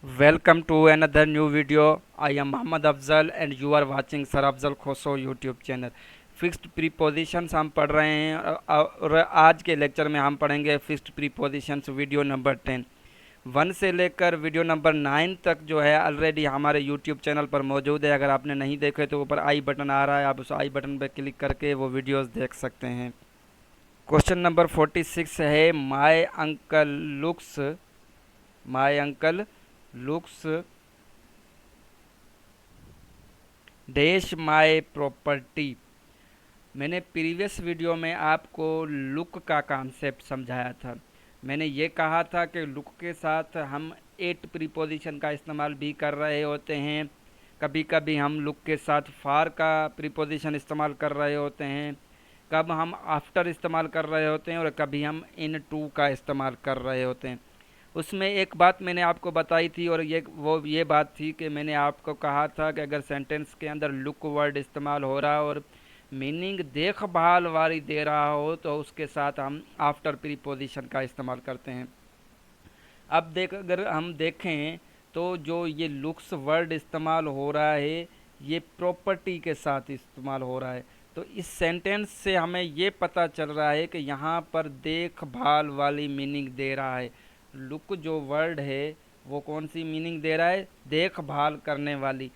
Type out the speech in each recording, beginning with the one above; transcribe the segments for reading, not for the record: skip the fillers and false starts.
Welcome to another new video. I am Mohammad Afzal and you are watching Sir Afzal Khoso YouTube channel. Fixed prepositions हम पढ़ रहे हैं और आज के लेक्चर में हम पढ़ेंगे फिक्स्ड प्रीपोजिशंस वीडियो नंबर 10। 1 से लेकर वीडियो नंबर 9 तक जो है ऑलरेडी हमारे यूट्यूब चैनल पर मौजूद है। अगर आपने नहीं देखे तो ऊपर आई बटन आ रहा है, आप उस आई बटन पर क्लिक करके वो वीडियोस देख सकते हैं। क्वेश्चन नंबर 46 है माई uncle looks dash my property. मैंने प्रीवियस वीडियो में आपको लुक का कॉन्सेप्ट समझाया था। मैंने ये कहा था कि लुक के साथ हम एट प्रीपोजिशन का इस्तेमाल भी कर रहे होते हैं। कभी कभी हम लुक के साथ फार का प्रीपोजिशन इस्तेमाल कर रहे होते हैं, कब हम आफ्टर इस्तेमाल कर रहे होते हैं और कभी हम इन टू का इस्तेमाल कर रहे होते हैं। उसमें एक बात मैंने आपको बताई थी और ये बात थी कि मैंने आपको कहा था कि अगर सेंटेंस के अंदर लुक वर्ड इस्तेमाल हो रहा और मीनिंग देखभाल वाली दे रहा हो तो उसके साथ हम आफ्टर प्रीपोजिशन का इस्तेमाल करते हैं। अब अगर हम देखें तो जो ये लुक्स वर्ड इस्तेमाल हो रहा है ये प्रॉपर्टी के साथ इस्तेमाल हो रहा है। तो इस सेंटेंस से हमें ये पता चल रहा है कि यहाँ पर देखभाल वाली मीनिंग दे रहा है। लुक जो वर्ड है वो कौन सी मीनिंग दे रहा है? देखभाल करने वाली।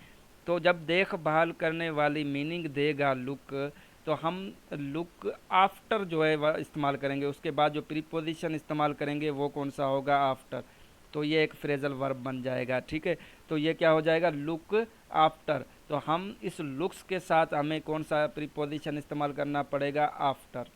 तो जब देखभाल करने वाली मीनिंग देगा लुक, तो हम लुक आफ्टर जो है वह इस्तेमाल करेंगे। उसके बाद जो प्रीपोजिशन इस्तेमाल करेंगे वो कौन सा होगा? आफ्टर। तो ये एक फ्रेजल वर्ब बन जाएगा। ठीक है, तो ये क्या हो जाएगा? Look after. तो हम इस लुक्स के साथ हमें कौन सा प्रीपोजिशन इस्तेमाल करना पड़ेगा? आफ्टर।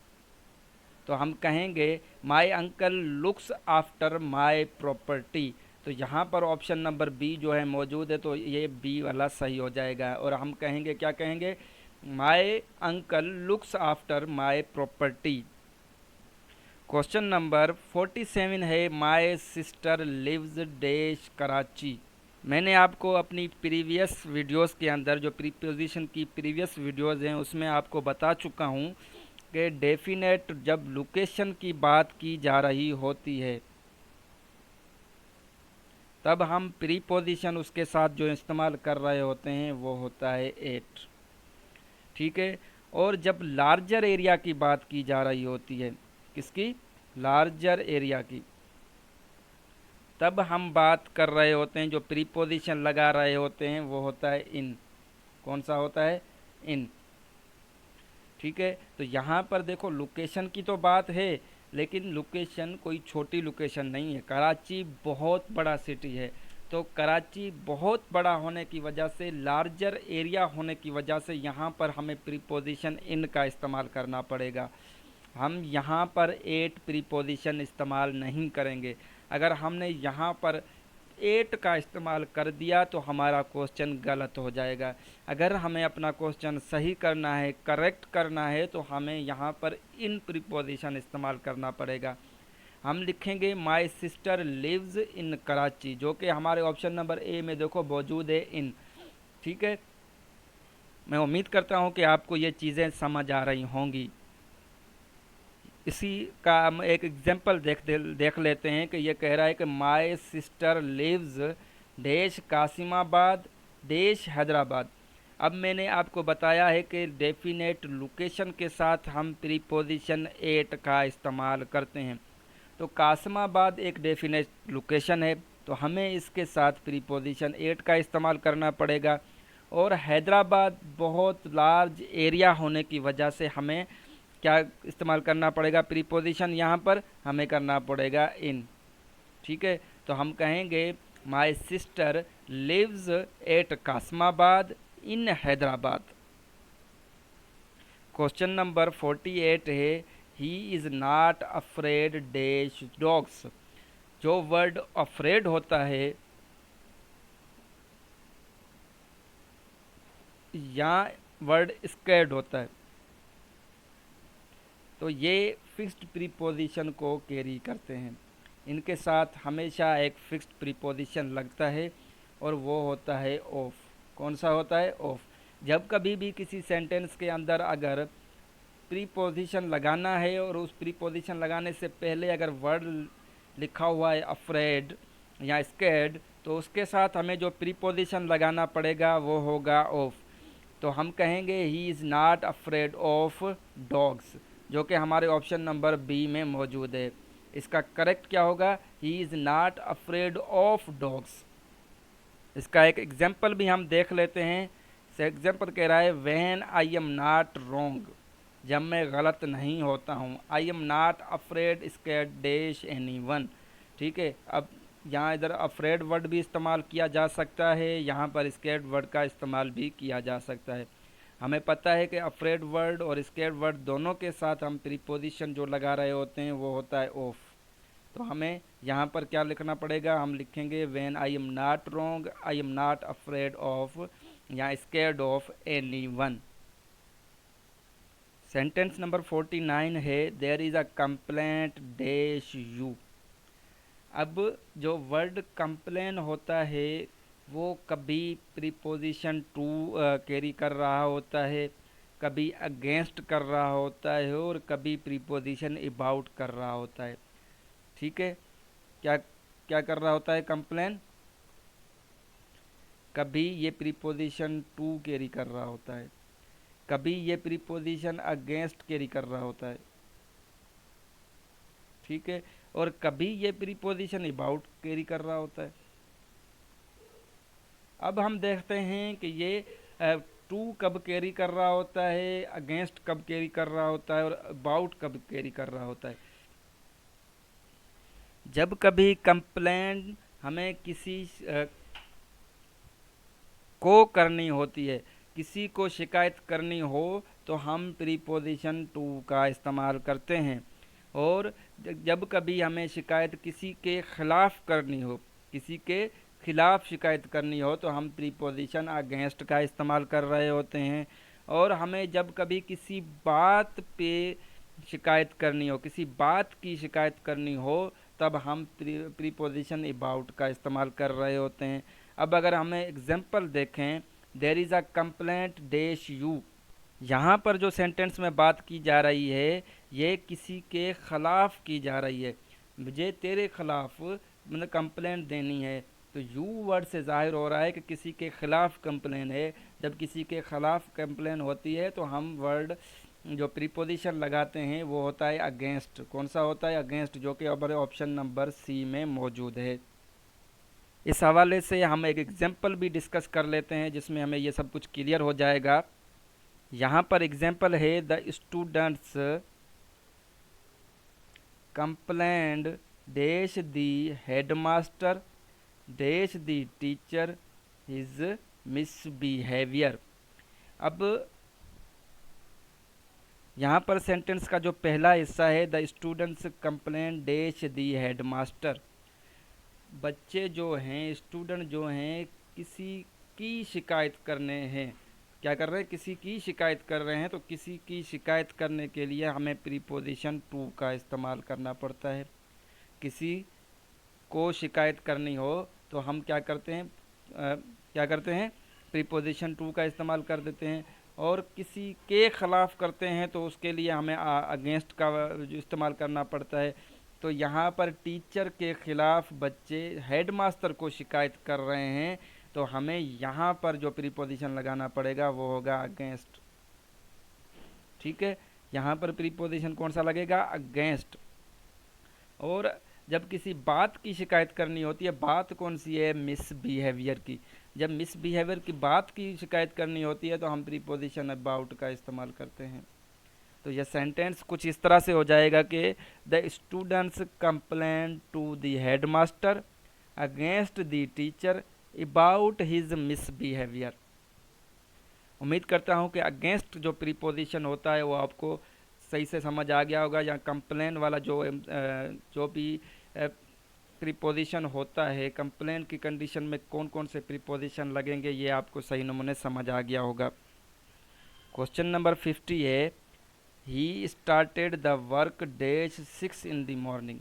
तो हम कहेंगे my uncle looks after my property. तो यहाँ पर ऑप्शन नंबर बी जो है मौजूद है, तो ये बी वाला सही हो जाएगा। और हम कहेंगे, क्या कहेंगे? My uncle looks after my property. Question number 47 है my sister lives dash Karachi. मैंने आपको अपनी प्रीवियस वीडियोस के अंदर जो प्रीपोजिशन की प्रीवियस वीडियोस हैं उसमें आपको बता चुका हूँ कि डेफिनेट जब लोकेशन की बात की जा रही होती है तब हम प्रीपोजिशन उसके साथ जो इस्तेमाल कर रहे होते हैं वो होता है एट। ठीक है, और जब लार्जर एरिया की बात की जा रही होती है, किसकी? लार्जर एरिया की, तब हम बात कर रहे होते हैं, जो प्रीपोजिशन लगा रहे होते हैं वो होता है इन। कौन सा होता है? इन। ठीक है, तो यहाँ पर देखो लोकेशन की तो बात है, लेकिन लोकेशन कोई छोटी लोकेशन नहीं है। कराची बहुत बड़ा सिटी है। तो कराची बहुत बड़ा होने की वजह से, लार्जर एरिया होने की वजह से यहाँ पर हमें प्रीपोजिशन इन का इस्तेमाल करना पड़ेगा। हम यहाँ पर एट प्रीपोजिशन इस्तेमाल नहीं करेंगे। अगर हमने यहाँ पर एट का इस्तेमाल कर दिया तो हमारा क्वेश्चन गलत हो जाएगा। अगर हमें अपना क्वेश्चन सही करना है, करेक्ट करना है, तो हमें यहाँ पर इन प्रीपोजिशन इस्तेमाल करना पड़ेगा। हम लिखेंगे my sister lives in Karachi, जो कि हमारे ऑप्शन नंबर ए में देखो मौजूद है इन। ठीक है, मैं उम्मीद करता हूँ कि आपको ये चीज़ें समझ आ रही होंगी। इसी का हम एक एग्जांपल देख लेते हैं कि ये कह रहा है कि माय सिस्टर लिव्स देश कासिमाबाद देश हैदराबाद। अब मैंने आपको बताया है कि डेफिनेट लोकेशन के साथ हम प्रीपोजिशन एट का इस्तेमाल करते हैं। तो कासिमाबाद एक डेफिनेट लोकेशन है, तो हमें इसके साथ प्रीपोजिशन एट का इस्तेमाल करना पड़ेगा। और हैदराबाद बहुत लार्ज एरिया होने की वजह से हमें क्या इस्तेमाल करना पड़ेगा? प्रीपोजिशन यहाँ पर हमें करना पड़ेगा इन। ठीक है, तो हम कहेंगे my sister lives at Kasimabad in Hyderabad. Question number 48 है he is not afraid dash dogs. जो वर्ड अफ्रेड होता है या वर्ड स्कैर्ड होता है, तो ये फिक्स्ड प्रीपोजिशन को कैरी करते हैं। इनके साथ हमेशा एक फिक्स्ड प्रीपोजिशन लगता है और वो होता है ऑफ। कौन सा होता है? ऑफ। जब कभी भी किसी सेंटेंस के अंदर अगर प्रीपोजिशन लगाना है और उस प्रीपोजिशन लगाने से पहले अगर वर्ड लिखा हुआ है अफ्रेड या स्कैर्ड, तो उसके साथ हमें जो प्रीपोजिशन लगाना पड़ेगा वो होगा ऑफ। तो हम कहेंगे ही is not afraid of dogs, जो कि हमारे ऑप्शन नंबर बी में मौजूद है। इसका करेक्ट क्या होगा? ही is not afraid of dogs. इसका एक एग्जाम्पल भी हम देख लेते हैं। एग्जाम्पल कह रहा है when I am not wrong, जब मैं गलत नहीं होता हूँ। आई am not afraid scared dash any one. ठीक है, अब यहाँ इधर अफ्रेड वर्ड भी इस्तेमाल किया जा सकता है, यहाँ पर स्कैर्ड वर्ड का इस्तेमाल भी किया जा सकता है। हमें पता है कि अफ्रेड वर्ड और स्कैर्ड वर्ड दोनों के साथ हम प्रीपोजिशन जो लगा रहे होते हैं वो होता है ऑफ। तो हमें यहाँ पर क्या लिखना पड़ेगा? हम लिखेंगे when I am not wrong, I am not afraid of या scared of anyone. Sentence number 49 है there is a complaint dash you. अब जो वर्ड कंप्लेन होता है वो कभी प्रीपोजिशन टू कैरी कर रहा होता है, कभी अगेंस्ट कर रहा होता है और कभी प्रीपोजिशन अबाउट कर रहा होता है। ठीक है, क्या क्या कर रहा होता है कंप्लेन? कभी ये प्रीपोजिशन टू कैरी कर रहा होता है, कभी ये प्रीपोजिशन अगेंस्ट कैरी कर रहा होता है। ठीक है, और कभी ये प्रीपोजिशन अबाउट कैरी कर रहा होता है। अब हम देखते हैं कि ये टू कब कैरी कर रहा होता है, अगेंस्ट कब कैरी कर रहा होता है और अबाउट कब कैरी कर रहा होता है। जब कभी कंप्लेंट हमें किसी को करनी होती है, किसी को शिकायत करनी हो, तो हम प्रीपोजिशन टू का इस्तेमाल करते हैं। और जब कभी हमें शिकायत किसी के ख़िलाफ़ करनी हो, किसी के ख़िलाफ़ शिकायत करनी हो, तो हम प्रीपोजिशन अगेंस्ट का इस्तेमाल कर रहे होते हैं। और हमें जब कभी किसी बात पे शिकायत करनी हो, किसी बात की शिकायत करनी हो, तब हम प्रीपोजिशन अबाउट का इस्तेमाल कर रहे होते हैं। अब अगर हमें एग्जाम्पल देखें, there is a complaint dash you. यहाँ पर जो सेंटेंस में बात की जा रही है ये किसी के ख़िलाफ़ की जा रही है। मुझे तेरे ख़िलाफ़ मतलब कंप्लेंट देनी है, तो यू वर्ड से ज़ाहिर हो रहा है कि किसी के ख़िलाफ़ कंप्लेन है। जब किसी के ख़िलाफ़ कंप्लेन होती है तो हम वर्ड जो प्रीपोजिशन लगाते हैं वो होता है अगेंस्ट। कौन सा होता है? अगेंस्ट, जो कि हमारे ऑप्शन नंबर सी में मौजूद है। इस हवाले से हम एक एग्जाम्पल भी डिस्कस कर लेते हैं जिसमें हमें ये सब कुछ क्लियर हो जाएगा। यहाँ पर एग्जाम्पल है the students complained dash the headmaster dash the teacher his misbehaviour. अब यहाँ पर सेंटेंस का जो पहला हिस्सा है the students complaint dash the headmaster. बच्चे जो हैं, स्टूडेंट जो हैं, किसी की शिकायत करने हैं। क्या कर रहे हैं? किसी की शिकायत कर रहे हैं। तो किसी की शिकायत करने के लिए हमें प्रीपोजिशन टू का इस्तेमाल करना पड़ता है। किसी को शिकायत करनी हो तो हम क्या करते हैं? क्या करते हैं? प्रीपोजिशन टू का इस्तेमाल कर देते हैं। और किसी के ख़िलाफ़ करते हैं तो उसके लिए हमें अगेंस्ट का जो इस्तेमाल करना पड़ता है। तो यहाँ पर टीचर के ख़िलाफ़ बच्चे हेडमास्टर को शिकायत कर रहे हैं, तो हमें यहाँ पर जो प्रीपोजिशन लगाना पड़ेगा वो होगा अगेंस्ट। ठीक है, यहाँ पर प्रीपोजिशन कौन सा लगेगा? अगेंस्ट। और जब किसी बात की शिकायत करनी होती है, बात कौन सी है? मिसबिहेवियर की। जब मिसबिहेवियर की बात की शिकायत करनी होती है तो हम प्रीपोजिशन अबाउट का इस्तेमाल करते हैं। तो यह सेंटेंस कुछ इस तरह से हो जाएगा कि the students complain to the headmaster against the teacher about his misbehaviour. उम्मीद करता हूँ कि अगेंस्ट जो प्रीपोजिशन होता है वो आपको सही से समझ आ गया होगा। या कंप्लेन वाला जो भी प्रीपोजिशन होता है, कंप्लेन की कंडीशन में कौन कौन से प्रीपोजिशन लगेंगे ये आपको सही नमूने समझ आ गया होगा। क्वेश्चन नंबर 50 है he started the work dash 6 in the morning।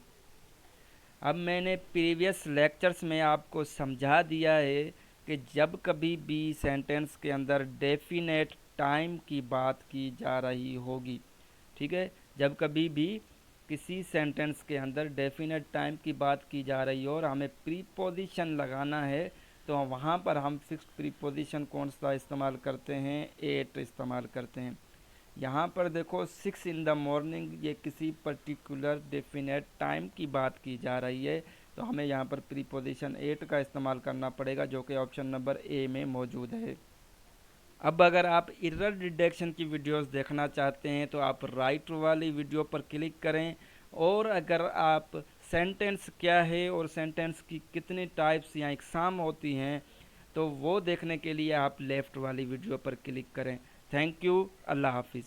अब मैंने प्रीवियस लेक्चर्स में आपको समझा दिया है कि जब कभी भी सेंटेंस के अंदर डेफिनेट टाइम की बात की जा रही होगी, ठीक है, जब कभी भी किसी सेंटेंस के अंदर डेफिनेट टाइम की बात की जा रही हो और हमें प्रीपोजिशन लगाना है, तो वहाँ पर हम फिक्स्ड प्रीपोजिशन कौन सा इस्तेमाल करते हैं? एट इस्तेमाल करते हैं। यहाँ पर देखो 6 इन द मॉर्निंग, ये किसी पर्टिकुलर डेफिनेट टाइम की बात की जा रही है, तो हमें यहाँ पर प्रीपोजिशन एट का इस्तेमाल करना पड़ेगा, जो कि ऑप्शन नंबर ए में मौजूद है। अब अगर आप एरर डिटेक्शन की वीडियोस देखना चाहते हैं तो आप राइट वाली वीडियो पर क्लिक करें, और अगर आप सेंटेंस क्या है और सेंटेंस की कितनी टाइप्स या एग्ज़ाम होती हैं तो वो देखने के लिए आप लेफ़्ट वाली वीडियो पर क्लिक करें। Thank you. अल्लाह हाफिज़।